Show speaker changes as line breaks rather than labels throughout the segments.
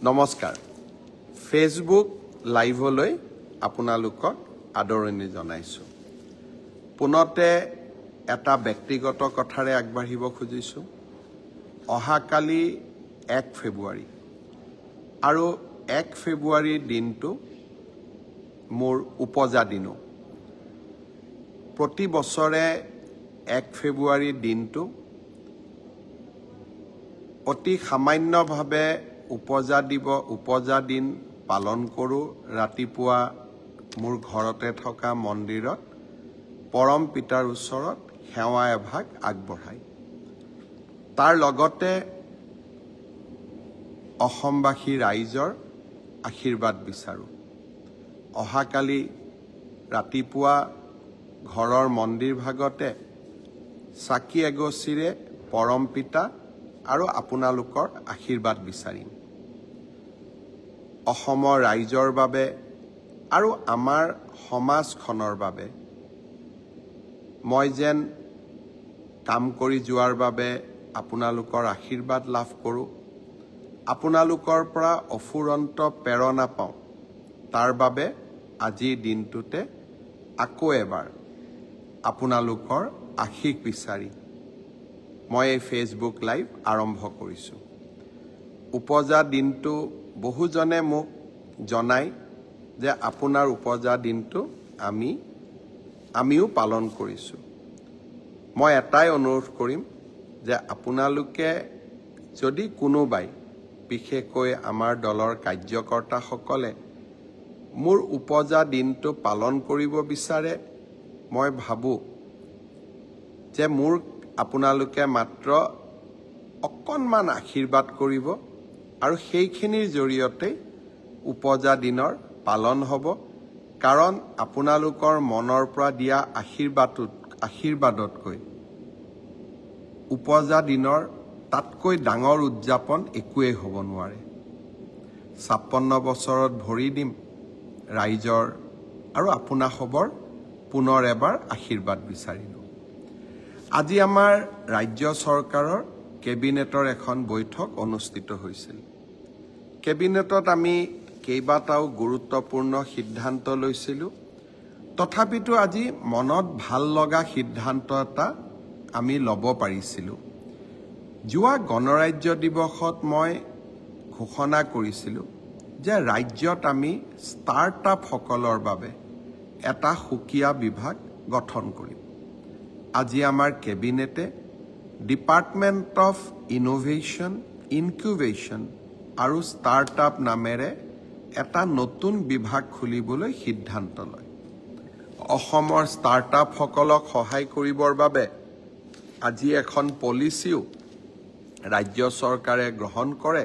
নমস্কাৰ ফেসবুক লাইভলৈ আপোনালোকক আদৰণি জনাইছো পুনতে এটা ব্যক্তিগত কথাৰে আগবাঢ়িব খুজিছো অহাকালি 1 ফেব্ৰুৱাৰী আৰু 1 ফেব্ৰুৱাৰীৰ দিনটো মোৰ উপজা দিনো প্ৰতি বছৰে 1 ফেব্ৰুৱাৰীৰ দিনটো অতি সামান্যভাৱে উপজা দিন পালন কৰো ৰাতিপুৱা মোৰ ঘৰতে থকা মন্দিৰত পৰম পিতাৰ ওচৰত সেৱা এভাগ আগবঢ়াই তাৰ লগতে অসমবাসী ৰাইজৰ আশীৰ্বাদ বিচাৰো অহাকালি ৰাতিপুৱা ঘৰৰ মন্দিৰ ভাগতে চাকি এগছিৰে পৰম পিতা আৰু আপোনালোকৰ আশীৰ্বাদ বিচাৰিম অসমৰ ৰাইজৰ বাবে আৰু আমাৰ সমাজখনৰ বাবে মই যেন কাম কৰি যোৱাৰ বাবে আপোনালোকৰ আশীৰ্বাদ লাভ কৰোঁ আপোনালোকৰ পৰা অফুৰন্ত প্ৰেৰণা পাওঁ তাৰ বাবে আজিৰ দিনটোতে আকৌ এবাৰ আপোনালোকৰ আশীষ বিচাৰি মই এই ফেসবুক লাইভ আৰম্ভ কৰিছো উপজা দিনটো বহুজনে মোক জনাই যে আপোনাৰ উপজা দিনটো আমিও পালন কৰিছো মই এটাই অনুৰোধ কৰিম যে আপোনালোকে যদি কোনোবাই বিশেষকৈ আমাৰ দলৰ কাৰ্যকৰ্তাসকলে মোৰ উপজা দিনটো পালন কৰিব বিচাৰে মই ভাবো যে মোৰ আপোনালোকে মাত্ৰ অকণমান আশীৰ্বাদ কৰিব আৰু সেইখিনিৰ জৰিয়তে উপজা দিনৰ পালন হ'ব কাৰণ আপোনালোকৰ মনৰ পৰা দিয়া আশীৰ্বাদতকৈ উপজা দিনৰ তাতকৈ ডাঙৰ উদযাপন একোৱেই হ'ব নোৱাৰে 56 বছৰত ভৰি দিম ৰাইজৰ আৰু আপোনাসবৰ পুনৰ এবাৰ আশীৰ্বাদ বিচাৰিলো আজি আমাৰ ৰাজ্য চৰকাৰৰ কেবিনেটৰ এখন বৈঠক অনুষ্ঠিত হৈছিল কেবিনেটত আমি কেইবাটাও গুৰুত্বপূৰ্ণ সিদ্ধান্ত লৈছিলো তথাপিতো আজি মনত ভাল লগা সিদ্ধান্ত এটা আমি ল'ব পাৰিছিলো যোৱা গণৰাজ্য দিৱসত মই ঘোষণা কৰিছিলো যে ৰাজ্যত আমি ষ্টাৰ্টআপ সকলৰ বাবে এটা সুকীয়া বিভাগ গঠন কৰিম আজি আমাৰ কেবিনেটে ডিপাৰ্টমেণ্ট অফ ইনোভেশ্যন ইনকিউবেশ্যন আৰু ষ্টাৰ্টআপ নামেৰে এটা নতুন বিভাগ খুলিবলৈ সিদ্ধান্ত লয় অসমৰ ষ্টাৰ্টআপ সকলক সহায় কৰিবৰ বাবে আজি এখন পলিচিও ৰাজ্য চৰকাৰে গ্ৰহণ কৰে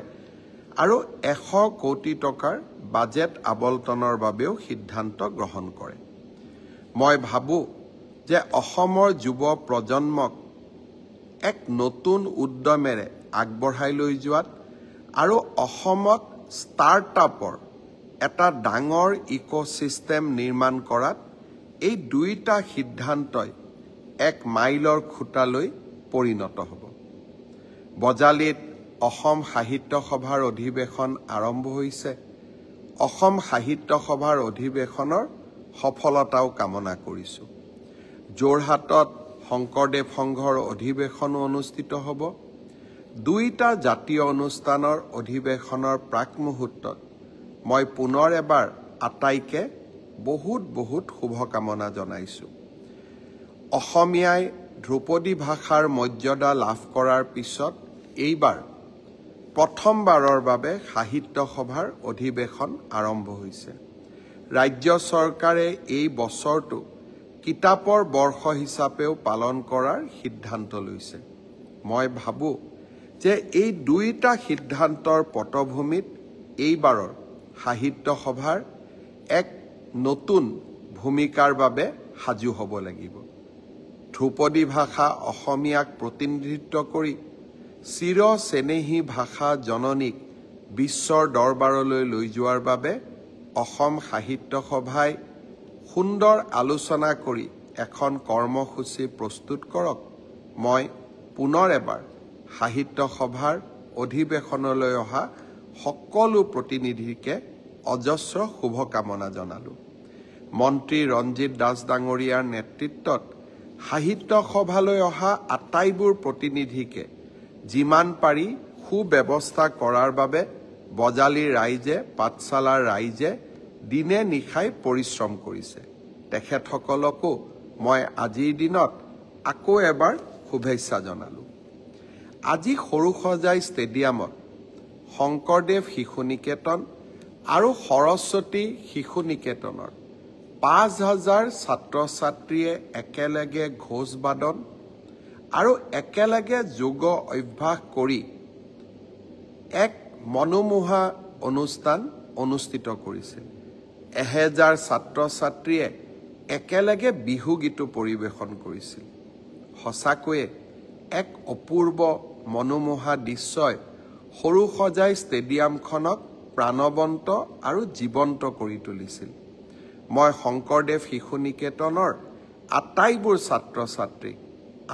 আৰু 100 কোটি টকাৰ বাজেট আবণ্টনৰ বাবেও সিদ্ধান্ত গ্ৰহণ কৰে মই ভাবো যে অসমৰ যুৱ প্ৰজন্মক এক নতুন উদ্যমেৰে আগবঢ়াই লৈ যোৱাত আৰু অসমত ষ্টাৰ্টআপৰ এটা ডাঙৰ ইকোসিস্টেম নিৰ্মাণ কৰাত এই দুইটা সিদ্ধান্তই এক মাইলৰ খুঁটালৈ পৰিণত হ'ব বজালিত অসম সাহিত্য সভাৰ অধিৱেশন আৰম্ভ হৈছে অসম সাহিত্য সভাৰ অধিৱেশনৰ সফলতাও কামনা কৰিছো যোৰহাটত শংকৰদেৱ সংঘৰ অধিৱেশনো অনুষ্ঠিত হ'ব দুইটা জাতীয় অনুষ্ঠানৰ অধিৱেশনৰ প্ৰাক মুহূৰ্তত মই পুনৰ এবাৰ আটাইকে বহুত শুভকামনা জনাইছো অসমীয়াই ধ্ৰুপদী ভাষাৰ মৰ্যাদা লাভ কৰাৰ পিছত এইবাৰ প্ৰথমবাৰৰ বাবে সাহিত্য সভাৰ অধিৱেশন আৰম্ভ হৈছে ৰাজ্য চৰকাৰে এই বছৰটো কিতাপৰ বৰ্ষ হিচাপেও পালন কৰাৰ সিদ্ধান্ত লৈছে মই ভাবো যে এই দুইটা সিদ্ধান্তৰ পটভূমিত এইবাৰৰ সাহিত্য সভাৰ এক নতুন ভূমিকাৰ বাবে সাজু হ'ব লাগিব ধ্ৰুপদী ভাষা অসমীয়াক প্ৰতিনিধিত্ব কৰি চিৰ চেনেহী ভাষা জননীক বিশ্বৰ দৰবাৰলৈ লৈ যোৱাৰ বাবে অসম সাহিত্য সভাই সুন্দৰ আলোচনা কৰি এখন কৰ্মসূচী প্ৰস্তুত কৰক মই পুনৰ এবাৰ সাহিত্য সভাৰ অধিৱেশনলৈ অহা সকলো প্ৰতিনিধিকে অজস্ৰ শুভকামনা জনালোঁ। মন্ত্ৰী ৰঞ্জিত দাস ডাঙৰীয়াৰ নেতৃত্বত সাহিত্য সভালৈ অহা আটাইবোৰ প্ৰতিনিধিকে যিমান পাৰি সুব্যৱস্থা কৰাৰ বাবে বজালীৰ ৰাইজে, পাঠশালাৰ ৰাইজে দিনে নিশাই পৰিশ্ৰম কৰিছে। তেখেতসকলকো মই আজিৰ দিনত আকৌ এবাৰ শুভেচ্ছা জনালোঁ। আজি সৰুসজাই ষ্টেডিয়ামত শংকৰদেৱ শিশু নিকেতন আৰু সৰস্বতী শিশু নিকেতনৰ ৫,০০০ ছাত্ৰ ছাত্ৰীয়ে একেলগে ঘোষ বাদন আৰু একেলগে যোগ অভ্যাস কৰি এক মনোমোহা অনুষ্ঠান অনুষ্ঠিত কৰিছিল। ১,০০০ ছাত্ৰ ছাত্ৰীয়ে একেলগে বিহু গীতো পৰিৱেশন কৰিছিল। সঁচাকৈয়ে এক অপূৰ্ব মনোমোহা দৃশ্যই সৰুসজাই ষ্টেডিয়ামখনক প্ৰাণৱন্ত আৰু জীৱন্ত কৰি তুলিছিল। মই শংকৰদেৱ শিশু নিকেতনৰ আটাইবোৰ ছাত্ৰ ছাত্ৰীক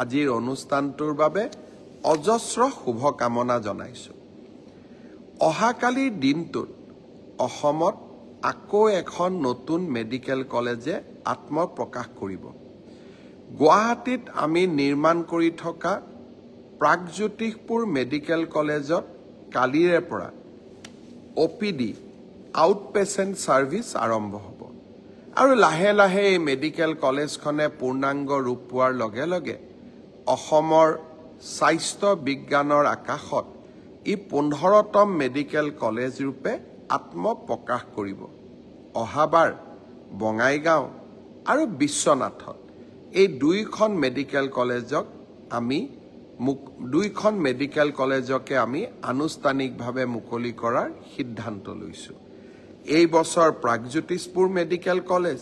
আজিৰ অনুষ্ঠানটোৰ বাবে অজস্ৰ শুভকামনা জনাইছোঁ। অহাকালিৰ দিনটোত অসমত আকৌ এখন নতুন মেডিকেল কলেজে আত্মপ্ৰকাশ কৰিব। গুৱাহাটীত আমি নিৰ্মাণ কৰি থকা প্ৰাগজ্যোতিষপুৰ মেডিকেল কলেজত কালিৰে পৰা OPD আউট পেচেণ্ট ছাৰ্ভিচ আৰম্ভ হ'ব আৰু লাহে লাহে এই মেডিকেল কলেজখনে পূৰ্ণাংগ ৰূপ পোৱাৰ লগে লগে অসমৰ স্বাস্থ্য বিজ্ঞানৰ আকাশত ই ১৫তম মেডিকেল কলেজ ৰূপে আত্মপ্ৰকাশ কৰিব। অহাবাৰ বঙাইগাঁও আৰু বিশ্বনাথত এই দুইখন মেডিকেল কলেজকে আমি আনুষ্ঠানিকভাৱে মুকলি কৰাৰ সিদ্ধান্ত লৈছোঁ। এই বছৰ প্ৰাগজ্যোতিষপুৰ মেডিকেল কলেজ,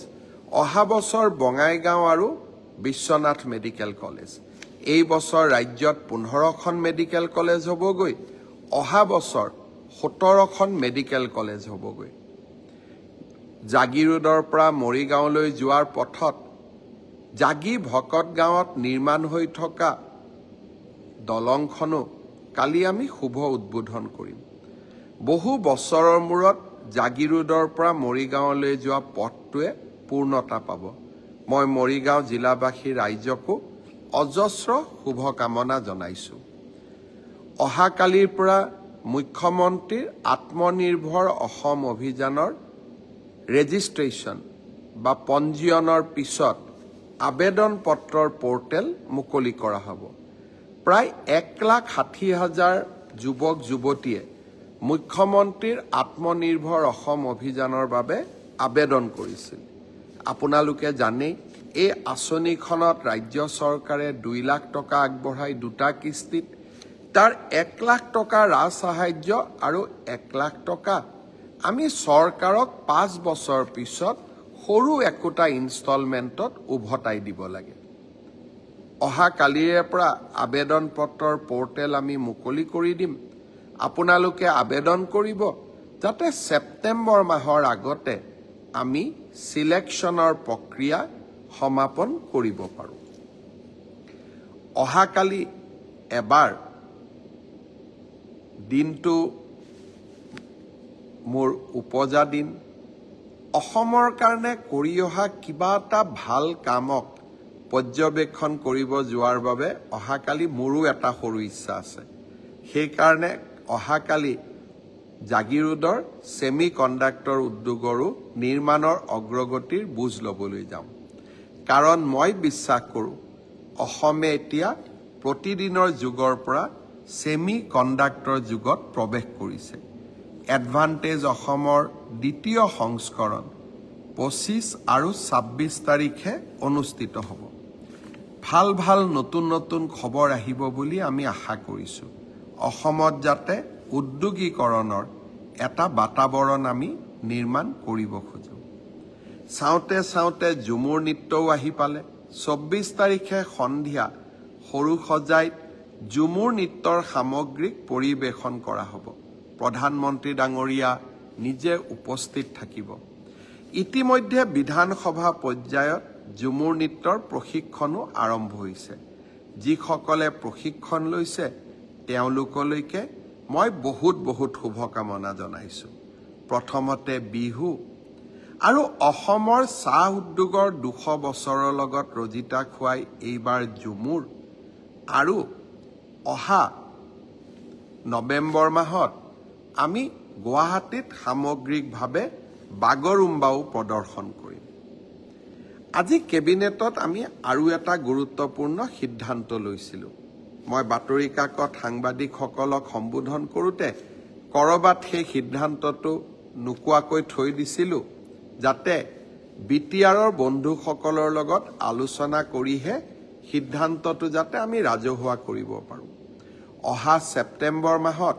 অহা বছৰ বঙাইগাঁও আৰু বিশ্বনাথ মেডিকেল কলেজ। এই বছৰ ৰাজ্যত ১৫খন মেডিকেল কলেজ হ'বগৈ, অহা বছৰ ১৭খন মেডিকেল কলেজ হ'বগৈ। জাগিৰোডৰ পৰা মৰিগাঁওলৈ যোৱাৰ পথত জাগি ভকত গাঁৱত নিৰ্মাণ হৈ থকা দলংখনো কালি আমি শুভ উদ্বোধন কৰিম। বহু বছৰৰ মূৰত জাগিৰোডৰ পৰা মৰিগাঁৱলৈ যোৱা পথটোৱে পূৰ্ণতা পাব। মই মৰিগাঁও জিলাবাসী ৰাইজকো অজস্ৰ শুভকামনা জনাইছোঁ। অহাকালিৰ পৰা মুখ্যমন্ত্ৰীৰ আত্মনিৰ্ভৰ অসম অভিযানৰ ৰেজিষ্ট্ৰেশ্যন বা পঞ্জীয়নৰ পিছত আবেদন পত্ৰৰ পৰ্টেল মুকলি কৰা হ'ব। প্ৰায় ১,৬০,০০০ যুৱক যুৱতীয়ে মুখ্যমন্ত্ৰীৰ আত্মনিৰ্ভৰ অসম অভিযানৰ বাবে আবেদন কৰিছিল। আপোনালোকে জানেই এই আঁচনিখনত ৰাজ্য চৰকাৰে ২ লাখ টকা আগবঢ়াই দুটা কিস্তিত, তাৰ ১ লাখ টকা ৰাজ সাহায্য আৰু ১ লাখ টকা আমি চৰকাৰক ৫ বছৰ পিছত সৰু একোটা ইনষ্টলমেণ্টত উভতাই দিব লাগে। অহাকালিৰে পৰা আবেদন পত্ৰৰ পৰ্টেল আমি মুকলি কৰি দিম। আপোনালোকে আবেদন কৰিব যাতে ছেপ্টেম্বৰ মাহৰ আগতে আমি সিলেকশ্যনৰ প্ৰক্ৰিয়া সমাপন কৰিব পাৰোঁ। অহাকালি এবাৰ দিনটো মোৰ উপজা দিন। অসমৰ কাৰণে কৰি অহা কিবা এটা ভাল কামক পৰ্যবেক্ষণ কৰিব যোৱাৰ বাবে অহাকালি মোৰো এটা সৰু ইচ্ছা আছে। সেইকাৰণে অহাকালি জাগিৰোডৰ ছেমি কণ্ডাক্টৰ উদ্যোগৰো নিৰ্মাণৰ অগ্ৰগতিৰ বুজ ল'বলৈ যাম। কাৰণ মই বিশ্বাস কৰোঁ অসমে এতিয়া প্ৰতিদিনৰ যুগৰ পৰা ছেমি কণ্ডাক্টৰ যুগত প্ৰৱেশ কৰিছে। এডভান্টেজ অসমৰ দ্বিতীয় সংস্কৰণ ২৫ আৰু ২৬ তাৰিখে অনুষ্ঠিত হ'ব। ভাল ভাল নতুন নতুন খবৰ আহিব বুলি আমি আশা কৰিছোঁ। অসমত যাতে উদ্যোগীকৰণৰ এটা বাতাবৰণ আমি নিৰ্মাণ কৰিব খোজোঁ। চাওঁতে চাওঁতে ঝুমুৰ নৃত্যও আহি পালে। ২৪ তাৰিখে সন্ধিয়া সৰুসজাইত ঝুমুৰ নৃত্যৰ সামগ্ৰিক পৰিৱেশন কৰা হ'ব। প্ৰধানমন্ত্ৰী ডাঙৰীয়া নিজে উপস্থিত থাকিব। ইতিমধ্যে বিধানসভা পৰ্যায়ত ঝুমুৰ নৃত্যৰ প্ৰশিক্ষণো আৰম্ভ হৈছে। যিসকলে প্ৰশিক্ষণ লৈছে তেওঁলোকলৈকে মই বহুত বহুত শুভকামনা জনাইছো। প্ৰথমতে বিহু আৰু অসমৰ চাহ উদ্যোগৰ 200 বছৰৰ লগত ৰজিতা খুৱাই এইবাৰ ঝুমুৰ আৰু অহা নৱেম্বৰ মাহত আমি গুৱাহাটীত সামগ্ৰিকভাৱে বাগৰুম্বাও প্ৰদৰ্শন কৰিম। আজি কেবিনেটত আমি আৰু এটা গুৰুত্বপূৰ্ণ সিদ্ধান্ত লৈছিলোঁ। মই বাতৰি কাকত সাংবাদিকসকলক সম্বোধন কৰোঁতে কৰবাত সেই সিদ্ধান্তটো নোকোৱাকৈ থৈ দিছিলোঁ, যাতে বিটিআৰৰ বন্ধুসকলৰ লগত আলোচনা কৰিহে সিদ্ধান্তটো যাতে আমি ৰাজহুৱা কৰিব পাৰোঁ। অহা ছেপ্টেম্বৰ মাহত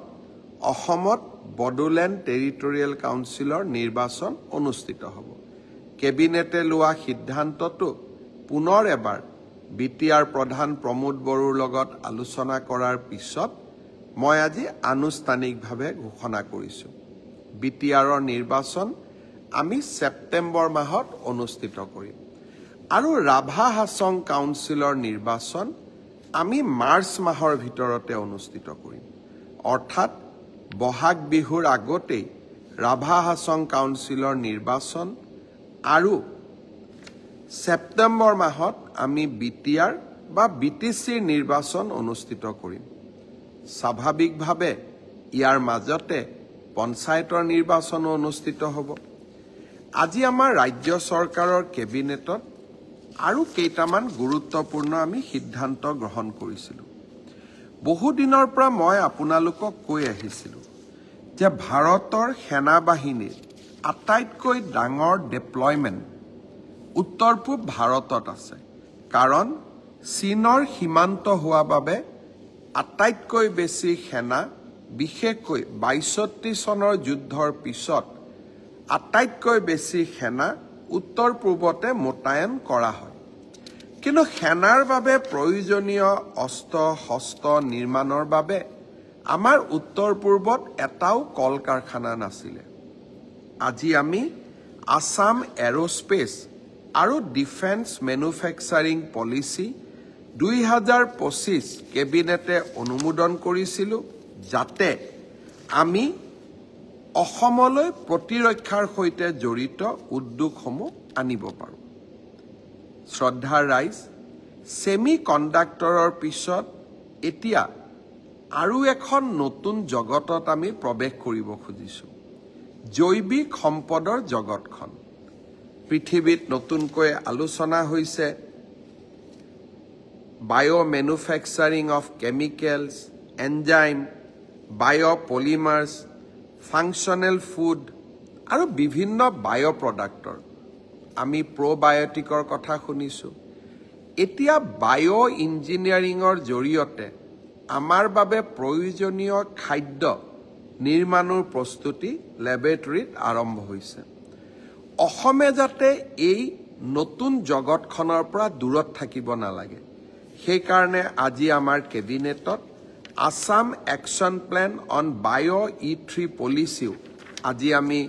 অসমত বড়োলেণ্ড টেৰিটৰিয়েল কাউন্সিলৰ নিৰ্বাচন অনুষ্ঠিত হ'ব। কেবিনেটে লোৱা সিদ্ধান্তটো পুনৰ এবাৰ বিটিআৰ প্ৰধান প্ৰমোদ বড়োৰ লগত আলোচনা কৰাৰ পিছত মই আজি আনুষ্ঠানিকভাৱে ঘোষণা কৰিছোঁ। বিটিআৰৰ নিৰ্বাচন আমি ছেপ্টেম্বৰ মাহত অনুষ্ঠিত কৰিম আৰু ৰাভা হাছং কাউন্সিলৰ নিৰ্বাচন আমি মাৰ্চ মাহৰ ভিতৰতে অনুষ্ঠিত কৰিম। অৰ্থাৎ বহাগ বিহুৰ আগতেই ৰাভা হাছং কাউন্সিলৰ নিৰ্বাচন আৰু ছেপ্টেম্বৰ মাহত আমি বিটিআৰ বা বিটিচিৰ নিৰ্বাচন অনুষ্ঠিত কৰিম। স্বাভাৱিকভাৱে ইয়াৰ মাজতে পঞ্চায়তৰ নিৰ্বাচনো অনুষ্ঠিত হ'ব। আজি আমাৰ ৰাজ্য চৰকাৰৰ কেবিনেটত আৰু কেইটামান গুৰুত্বপূৰ্ণ আমি সিদ্ধান্ত গ্ৰহণ কৰিছিলোঁ। বহুদিনৰ পৰা মই আপোনালোকক কৈ আহিছিলোঁ যে ভাৰতৰ সেনাবাহিনীৰ আটাইতকৈ ডাঙৰ ডিপ্লয়মেণ্ট উত্তৰ পূব ভাৰতত আছে, কাৰণ চীনৰ সীমান্ত হোৱা বাবে আটাইতকৈ বেছি সেনা, বিশেষকৈ ৬২ চনৰ যুদ্ধৰ পিছত আটাইতকৈ বেছি সেনা উত্তৰ পূবতে মোতায়েন কৰা হয়। কিন্তু সেনাৰ বাবে প্ৰয়োজনীয় অস্ত্ৰ শস্ত্ৰ নিৰ্মাণৰ বাবে আমাৰ উত্তৰ পূৰ্বত এটাও কল কাৰখানা নাছিলে। আজি আমি আসাম এৰোস্পেচ আৰু ডিফেন্স মেনুফেকচাৰিং পলিচি ২০২৫ কেবিনেটে অনুমোদন কৰিছিলোঁ, যাতে আমি অসমলৈ প্ৰতিৰক্ষাৰ সৈতে জড়িত উদ্যোগসমূহ আনিব পাৰোঁ। শ্ৰদ্ধাৰ ৰাইজ, ছেমি কণ্ডাক্টৰৰ পিছত এতিয়া আৰু এখন নতুন জগতত আমি প্ৰৱেশ কৰিব খুজিছোঁ, জৈৱিক সম্পদৰ জগতখন। পৃথিৱীত নতুনকৈ আলোচনা হৈছে বায়' মেনুফেকচাৰিং অফ কেমিকেলছ, এনজাইম, বায়' পলিমাৰ্ছ, ফাংচনেল ফুড আৰু বিভিন্ন বায়' প্ৰডাক্টৰ। আমি প্ৰ'বায়'টিকৰ কথা শুনিছোঁ। এতিয়া বায়' ইঞ্জিনিয়াৰিঙৰ জৰিয়তে আমাৰ বাবে প্ৰয়োজনীয় খাদ্য নিৰ্মাণৰ প্ৰস্তুতি লেবৰেটৰীত আৰম্ভ হৈছে। অসমে যাতে এই নতুন জগতখনৰ পৰা দূৰত থাকিব নালাগে, সেইকাৰণে আজি আমাৰ কেবিনেটত আসাম একশ্যন প্লেন অন বায়' E3 পলিচিও আজি আমি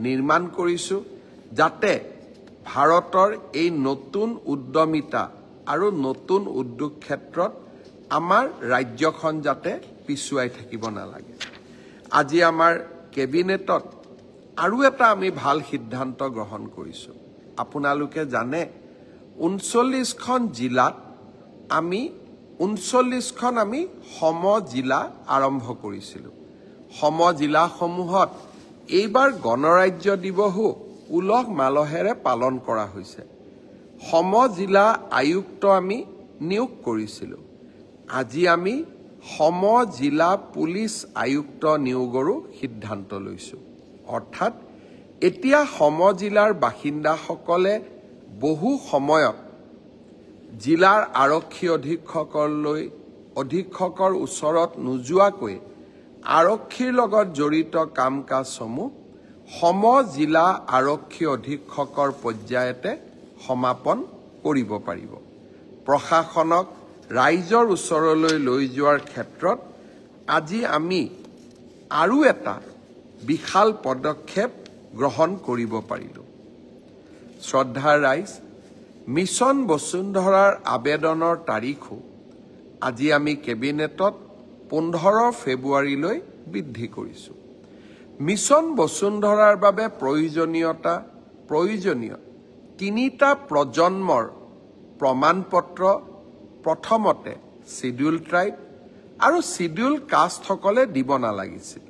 নিৰ্মাণ কৰিছোঁ, যাতে ভাৰতৰ এই নতুন উদ্যমিতা আৰু নতুন উদ্যোগ ক্ষেত্ৰত আমাৰ ৰাজ্যখন যাতে পিছুৱাই থাকিব নালাগে। আজি আমাৰ কেবিনেটত আৰু এটা আমি ভাল সিদ্ধান্ত গ্ৰহণ কৰিছোঁ। আপোনালোকে জানে ৩৯খন জিলাত আমি ৩৯খন আমি সম জিলা আৰম্ভ কৰিছিলোঁ। সম জিলাসমূহত এইবাৰ গণৰাজ্য দিৱসো উলহ মালহেৰে পালন কৰা হৈছে। সম জিলা আয়ুক্ত আমি নিয়োগ কৰিছিলোঁ। আজি আমি সম জিলা পুলিচ আয়ুক্ত নিয়োগৰো সিদ্ধান্ত লৈছোঁ। অৰ্থাৎ এতিয়া সম জিলাৰ বাসিন্দাসকলে বহু সময়ত জিলাৰ আৰক্ষী অধীক্ষকৰ ওচৰত নোযোৱাকৈ আৰক্ষীৰ লগত জড়িত কাম কাজসমূহ সম জিলা আৰক্ষী অধীক্ষকৰ পৰ্যায়তে সমাপন কৰিব পাৰিব। প্ৰশাসনক ৰাইজৰ ওচৰলৈ লৈ যোৱাৰ ক্ষেত্ৰত আজি আমি আৰু এটা বিশাল পদক্ষেপ গ্ৰহণ কৰিব পাৰিলোঁ। শ্ৰদ্ধাৰ ৰাইজ, মিছন বসুন্ধৰাৰ আবেদনৰ তাৰিখো আজি আমি কেবিনেটত 15 ফেব্ৰুৱাৰীলৈ বৃদ্ধি কৰিছোঁ। মিছন বসুন্ধৰাৰ বাবে প্ৰয়োজনীয় 3টা প্ৰজন্মৰ প্ৰমাণপত্ৰ প্ৰথমতে শিডিউল ট্ৰাইব আৰু শিডিউল কাষ্টসকলে দিব নালাগিছিল।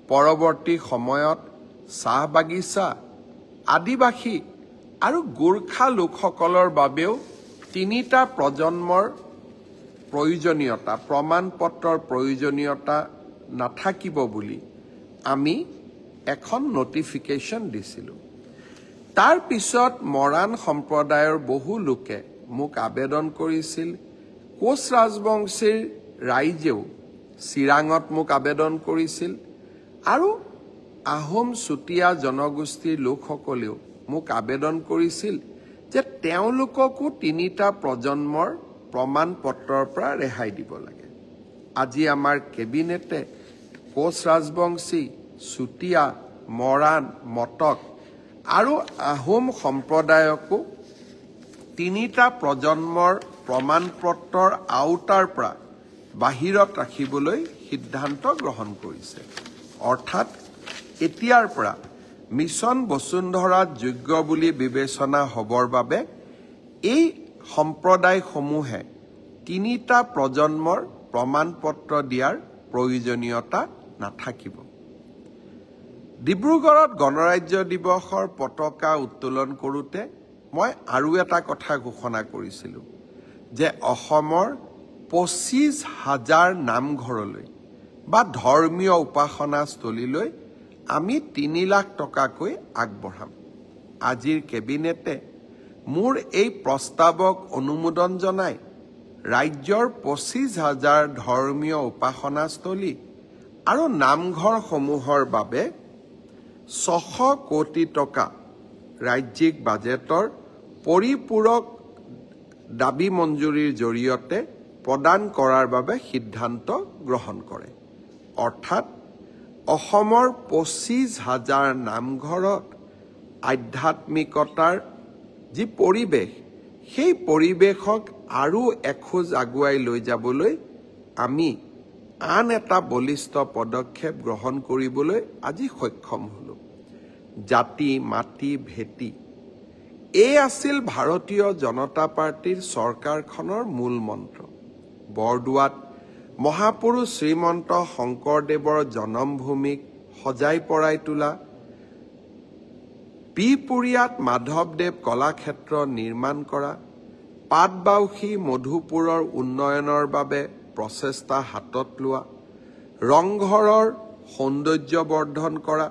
পৰৱৰ্তী সময়ত চাহ বাগিচা, আদিবাসী আৰু গোৰ্খা লোকসকলৰ বাবেও 3টা প্ৰজন্মৰ প্ৰয়োজনীয়তা প্ৰমাণপত্ৰৰ প্ৰয়োজনীয়তা নাথাকিব বুলি আমি এখন নটিফিকেশ্যন দিছিলোঁ। তাৰ পিছত মৰাণ সম্প্ৰদায়ৰ বহু লোকে মোক আবেদন কৰিছিল। কোচ ৰাজবংশীৰ ৰাইজেও চিৰাঙত মোক আবেদন কৰিছিল আৰু আহোম চুতীয়া জনগোষ্ঠীৰ লোকসকলেও মোক আবেদন কৰিছিল যে তেওঁলোককো 3টা প্ৰজন্মৰ প্ৰমাণপত্ৰৰ পৰা ৰেহাই দিব লাগে। আজি আমাৰ কেবিনেটে কোচ ৰাজবংশী, চুতীয়া, মৰাণ, মটক আৰু আহোম সম্প্ৰদায়কো 3টা প্ৰজন্মৰ প্ৰমাণপত্ৰৰ আওতাৰ পৰা বাহিৰত ৰাখিবলৈ সিদ্ধান্ত গ্ৰহণ কৰিছে। অৰ্থাৎ এতিয়াৰ পৰা মিছন বসুন্ধৰাত যোগ্য বুলি বিবেচনা হ'বৰ বাবে এই সম্প্ৰদায়সমূহে 3টা প্ৰজন্মৰ প্ৰমাণপত্ৰ দিয়াৰ প্ৰয়োজনীয়তা নাথাকিব। ডিব্ৰুগড়ত গণৰাজ্য দিৱসৰ পতাকা উত্তোলন কৰোঁতে মই আৰু এটা কথা ঘোষণা কৰিছিলোঁ যে অসমৰ 25,000 নামঘৰলৈ বা ধৰ্মীয় উপাসনাস্থলীলৈ আমি 3 লাখ টকাকৈ আগবঢ়াম। আজিৰ কেবিনেটে মোৰ এই প্ৰস্তাৱক অনুমোদন জনাই ৰাজ্যৰ 25,000 ধৰ্মীয় উপাসনাস্থলী আৰু নামঘৰসমূহৰ বাবে 600 কোটি টকা ৰাজ্যিক বাজেটৰ পৰিপূৰক দাবী মঞ্জুৰিৰ জৰিয়তে প্ৰদান কৰাৰ বাবে সিদ্ধান্ত গ্ৰহণ কৰে। অৰ্থাৎ অসমৰ 25,000 নামঘৰত আধ্যাত্মিকতাৰ যি পৰিৱেশ, সেই পৰিৱেশক আৰু এখোজ আগুৱাই লৈ যাবলৈ আমি আন এটা বলিষ্ঠ পদক্ষেপ গ্ৰহণ কৰিবলৈ আজি সক্ষম হ'লোঁ। জাতি মাটি ভেটি এই আছিল ভাৰতীয় জনতা পাৰ্টীৰ চৰকাৰখনৰ মূল মন্ত্ৰ। বৰদোৱাত মহাপুৰুষ শ্ৰীমন্ত শংকৰদেৱৰ জন্মভূমিক সজাই পৰাই তোলা, বিহপুৰীয়াত মাধৱদেৱ কলাক্ষেত্ৰ নিৰ্মাণ কৰা, পাটবাউসী মধুপুৰৰ উন্নয়নৰ বাবে প্ৰচেষ্টা হাতত লোৱা, ৰংঘৰৰ সৌন্দৰ্যবৰ্ধন কৰা,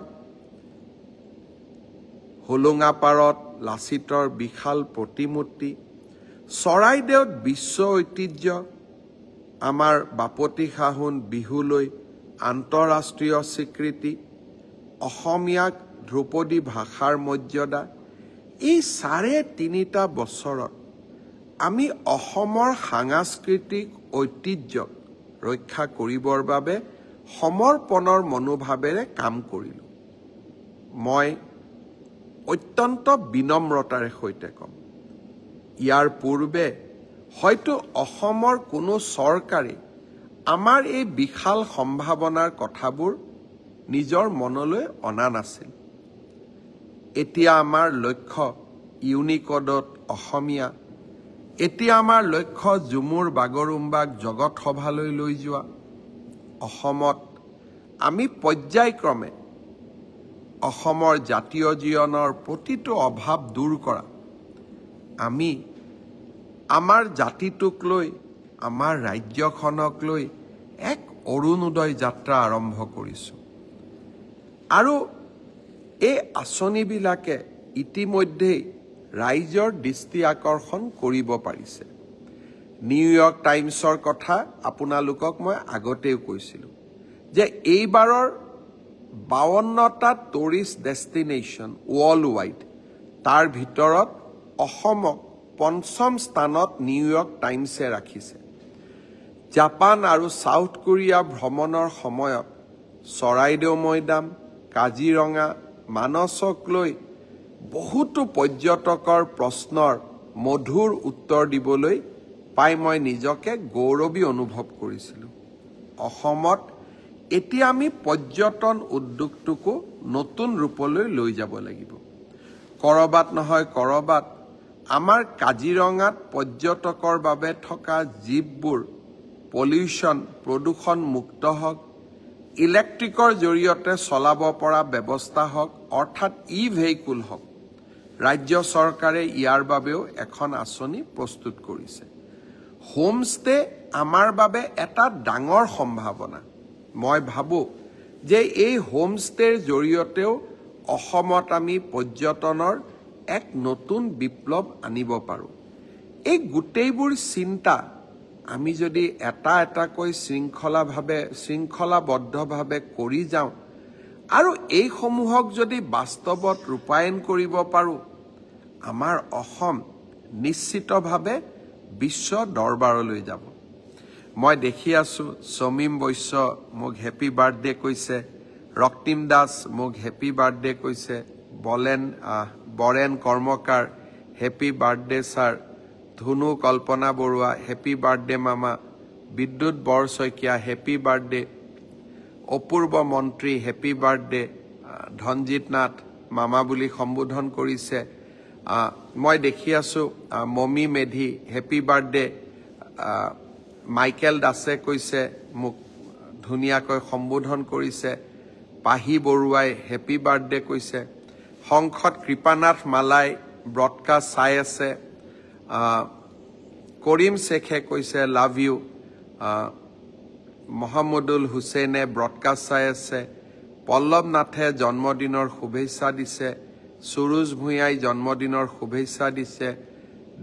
হোলোঙাপাৰত লাচিতৰ বিশাল প্ৰতিমূৰ্তি, চৰাইদেউত বিশ্ব ঐতিহ্য, আমাৰ বাপতিসাহোন বিহুলৈ আন্তঃৰাষ্ট্ৰীয় স্বীকৃতি, অসমীয়াক ধ্ৰুপদী ভাষাৰ মৰ্যাদা, এই 3.5 বছৰত আমি অসমৰ সাংস্কৃতিক ঐতিহ্যক ৰক্ষা কৰিবৰ বাবে সমৰ্পণৰ মনোভাৱেৰে কাম কৰিলোঁ। মই অত্যন্ত বিনম্ৰতাৰে সৈতে কম, ইয়াৰ পূৰ্বে হয়তো অসমৰ কোনো চৰকাৰে আমাৰ এই বিশাল সম্ভাৱনাৰ কথাবোৰ নিজৰ মনলৈ অনা নাছিল। এতিয়া আমাৰ লক্ষ্য ইউনিকোডত অসমীয়া, এতিয়া আমাৰ লক্ষ্য ঝুমুৰ বাগৰুম্বাক জগত সভালৈ লৈ যোৱা। অসমত আমি পৰ্যায়ক্ৰমে অসমৰ জাতীয় জীৱনৰ প্ৰতিটো অভাৱ দূৰ কৰা, আমি আমাৰ জাতিটোক লৈ, আমাৰ ৰাজ্যখনক লৈ এক অৰুণোদয় যাত্ৰা আৰম্ভ কৰিছোঁ। আৰু এই আঁচনিবিলাকে ইতিমধ্যেই ৰাইজৰ দৃষ্টি আকৰ্ষণ কৰিব পাৰিছে। নিউয়ৰ্ক টাইমছৰ কথা আপোনালোকক মই আগতেও কৈছিলোঁ যে এইবাৰৰ 52টা টুৰিষ্ট ডেষ্টিনেশ্যন ৱৰ্ল্ড ৱাইড, তাৰ ভিতৰত অসমক 5ম স্থানত নিউয়ৰ্ক টাইমছে ৰাখিছে। জাপান আৰু ছাউথ কোৰিয়া ভ্ৰমণৰ সময়ত চৰাইদেউ মৈদাম, কাজিৰঙা, মানসক লৈ বহুতো পৰ্যটকৰ প্ৰশ্নৰ মধুৰ উত্তৰ দিবলৈ পাই মই নিজকে গৌৰৱী অনুভৱ কৰিছিলোঁ। অসমত এতিয়া আমি পৰ্যটন উদ্যোগটোকো নতুন ৰূপলৈ লৈ যাব লাগিব। কৰবাত নহয় কৰবাত আমাৰ কাজিৰঙাত পৰ্যটকৰ বাবে থকা জীপবোৰ পলিউশ্যন প্ৰদূষণ মুক্ত হওক, ইলেক্ট্ৰিকৰ জৰিয়তে চলাব পৰা ব্যৱস্থা হওক, অৰ্থাৎ ভেহিকুল হওক। ৰাজ্য চৰকাৰে ইয়াৰ বাবেও এখন আঁচনি প্ৰস্তুত কৰিছে। হোমষ্টে আমাৰ বাবে এটা ডাঙৰ সম্ভাৱনা। মই ভাবোঁ যে এই হোমষ্টেৰ জৰিয়তেও অসমত আমি পৰ্যটনৰ এক নতুন বিপ্লৱ আনিব পাৰোঁ। এই গোটেইবোৰ চিন্তা আমি যদি এটা এটাকৈ শৃংখলাবদ্ধভাৱে কৰি যাওঁ আৰু এইসমূহক যদি বাস্তৱত ৰূপায়ণ কৰিব পাৰোঁ, আমাৰ অসম নিশ্চিতভাৱে বিশ্ব দৰবাৰলৈ যাব। মই দেখি আছোঁ সমীম বৈশ্য মোক হেপী বাৰ্থডে কৈছে, ৰক্তিম দাস মোক হেপী বাৰ্থডে কৈছে, বৰেণ কৰ্মকাৰ হেপী বাৰ্থডে ছাৰ, ধুনু কল্পনা বৰুৱা হেপী বাৰ্থডে মামা, বিদ্যুৎ বৰশইকীয়া হেপী বাৰ্থডে, অপূৰ্ব মন্ত্ৰী হেপী বাৰ্থডে, ধনজিত নাথ মামা বুলি সম্বোধন কৰিছে। মই দেখি আছোঁ Momi Medhi happy birthday, Michael দাসে কৈছে মোক ধুনীয়াকৈ সম্বোধন কৰিছে, পাহি বৰুৱাই হেপী বাৰ্থডে কৈছে, সংসদ কৃপানাথ মালাই ব্ৰডকাষ্ট চাই আছে, কৰিম শেখে কৈছে লাভ ইউ, মহম্মদুল হুছেইনে ব্ৰডকাষ্ট চাই আছে, পল্লৱ নাথে জন্মদিনৰ শুভেচ্ছা দিছে, সুৰুজ ভূঞাই জন্মদিনৰ শুভেচ্ছা দিছে,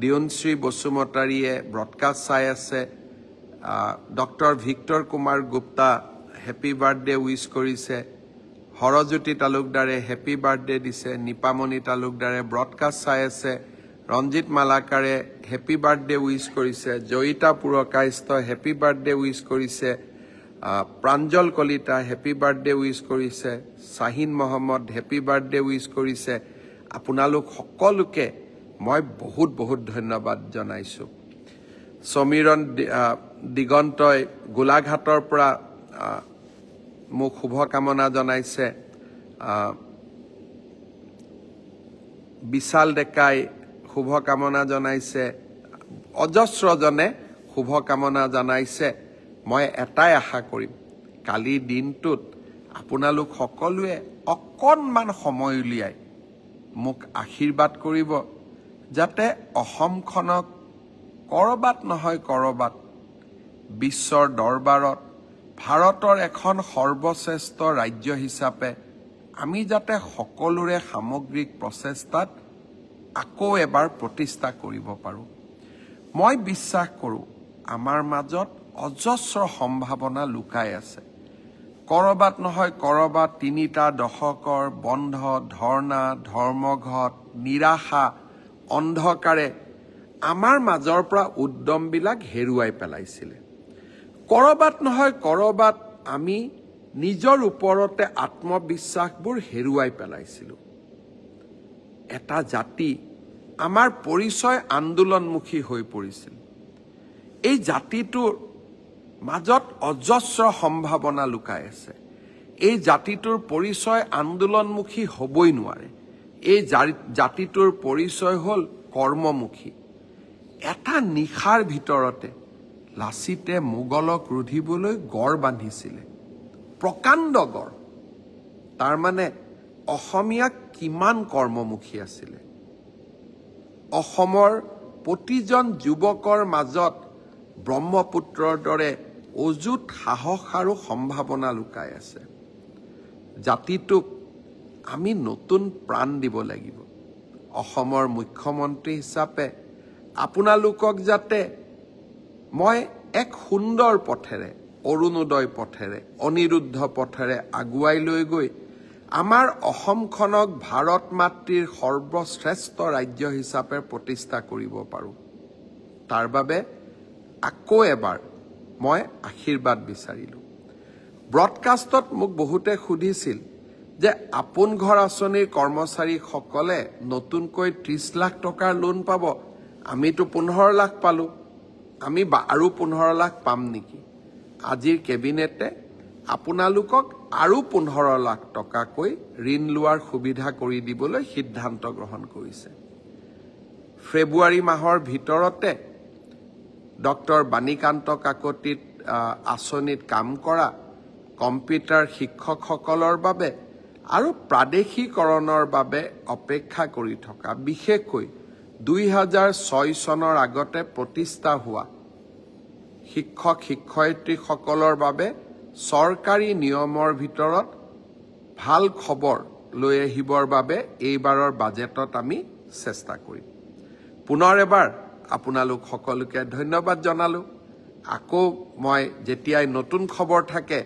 দিউনশ্ৰী বসুমতাৰীয়ে ব্ৰডকাষ্ট চাই আছে, doctor Victor Kumar Gupta happy birthday wish কৰিছে, হৰজ্যোতি তালুকদাৰে হেপী বাৰ্থডে দিছে, নিপামণি তালুকদাৰে ব্ৰডকাষ্ট চাই আছে, ৰঞ্জিত মালাকাৰে হেপী বাৰ্থডে উইচ কৰিছে, Joyita Purkayastha happy birthday wish কৰিছে, Pranjal Kalita happy birthday wish কৰিছে, Shahin Mohammad happy birthday wish কৰিছে। আপোনালোক সকলোকে মই বহুত বহুত ধন্যবাদ জনাইছোঁ। সমীৰণ দিগন্তই গোলাঘাটৰ পৰা মোক শুভকামনা জনাইছে, বিশাল ডেকাই শুভকামনা জনাইছে, অজস্ৰজনে শুভকামনা জনাইছে। মই এটাই আশা কৰিম, কালিৰ দিনটোত আপোনালোক সকলোৱে অকণমান সময় উলিয়াই মোক আশীৰ্বাদ কৰিব, যাতে অসমখনক কৰবাত নহয় কৰবাত বিশ্বৰ দৰবাৰত ভাৰতৰ এখন সৰ্বশ্ৰেষ্ঠ ৰাজ্য হিচাপে আমি যাতে সকলোৰে সামগ্ৰিক প্ৰচেষ্টাত আকৌ এবাৰ প্ৰতিষ্ঠা কৰিব পাৰোঁ। মই বিশ্বাস কৰোঁ আমাৰ মাজত অজস্ৰ সম্ভাৱনা লুকাই আছে। কৰবাত নহয় কৰবাত 3টা দশকৰ বন্ধ, ধৰ্ণা, ধৰ্মঘট, নিৰাশা, অন্ধকাৰে আমাৰ মাজৰ পৰা উদ্যমবিলাক হেৰুৱাই পেলাইছিলে। কৰবাত নহয় কৰবাত আমি নিজৰ ওপৰতে আত্মবিশ্বাসবোৰ হেৰুৱাই পেলাইছিলোঁ। এটা জাতি আমাৰ পৰিচয় আন্দোলনমুখী হৈ পৰিছিল। এই জাতিটোৰ মাজত অজস্ৰ সম্ভাৱনা লুকাই আছে। এই জাতিটোৰ পৰিচয় আন্দোলনমুখী হ'বই নোৱাৰে। এই জাতিটোৰ পৰিচয় হ'ল কৰ্মমুখী। এটা নিশাৰ ভিতৰতে লাচিতে মোগলক ৰুধিবলৈ গড় বান্ধিছিলে, প্ৰকাণ্ড গড়। তাৰমানে অসমীয়া কিমান কৰ্মমুখী আছিলে। অসমৰ প্ৰতিজন যুৱকৰ মাজত ব্ৰহ্মপুত্ৰৰ দৰে অযুত সাহস আৰু সম্ভাৱনা লুকাই আছে। জাতিটোক আমি নতুন প্ৰাণ দিব লাগিব। অসমৰ মুখ্যমন্ত্ৰী হিচাপে আপোনালোকক যাতে মই এক সুন্দৰ পথেৰে, অৰুণোদয় পথেৰে, অনিৰুদ্ধ পথেৰে আগুৱাই লৈ গৈ আমাৰ অসমখনক ভাৰত মাতৃৰ সৰ্বশ্ৰেষ্ঠ ৰাজ্য হিচাপে প্ৰতিষ্ঠা কৰিব পাৰোঁ। তাৰ বাবে আকৌ এবাৰ মই আশীৰ্বাদ বিচাৰিলোঁ। ব্ৰডকাষ্টত মোক বহুতে সুধিছিল যে আপোন ঘৰ আঁচনিৰ কৰ্মচাৰীসকলে নতুনকৈ 30 লাখ টকাৰ লোন পাব, আমিতো 15 লাখ পালোঁ, আমি আৰু 15 লাখ পাম নেকি? আজিৰ কেবিনেটে আপোনালোকক আৰু 15 লাখ টকাকৈ ঋণ লোৱাৰ সুবিধা কৰি দিবলৈ সিদ্ধান্ত গ্ৰহণ কৰিছে। ফেব্ৰুৱাৰী মাহৰ ভিতৰতে ডক্টৰ বাণীকান্ত কাকতিত আঁচনিত কাম কৰা কম্পিউটাৰ শিক্ষকসকলৰ বাবে আৰু প্ৰাদেশিকৰণৰ বাবে অপেক্ষা কৰি থকা বিশেষকৈ 2006 চনৰ আগতে প্ৰতিষ্ঠা হোৱা শিক্ষক শিক্ষয়িত্ৰীসকলৰ বাবে চৰকাৰী নিয়মৰ ভিতৰত ভাল খবৰ লৈ আহিবৰ বাবে এইবাৰৰ বাজেটত আমি চেষ্টা কৰিম। পুনৰ এবাৰ আপোনালোক সকলোকে ধন্যবাদ জনালো। আকৌ মই যেতিয়াই নতুন খবৰ থাকে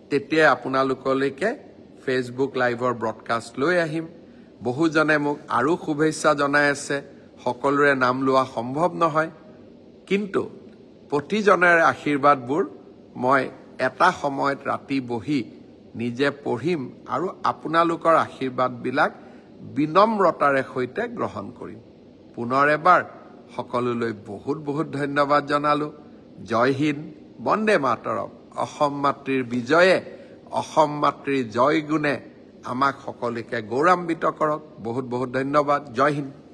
তেতিয়াই আপোনালোকলৈকে ফেচবুক লাইভৰ ব্ৰডকাষ্ট লৈ আহিম। বহুজনে মোক আৰু শুভেচ্ছা জনাই আছে, সকলোৰে নাম লোৱা সম্ভৱ নহয়, কিন্তু প্ৰতিজনেৰে আশীৰ্বাদবোৰ মই এটা সময়ত ৰাতি বহি নিজে পঢ়িম আৰু আপোনালোকৰ আশীৰ্বাদবিলাক বিনম্ৰতাৰে সৈতে গ্ৰহণ কৰিম। পুনৰ এবাৰ সকলোলৈ বহুত বহুত ধন্যবাদ জনালো। জয় হিন্দ, বন্দে মাতৰম। অসম মাতৃৰ বিজয়ে, অসম মাতৃৰ জয় গুণে আমাক সকলোকে গৌৰৱান্বিত কৰক। বহুত বহুত ধন্যবাদ। জয় হিন্দ।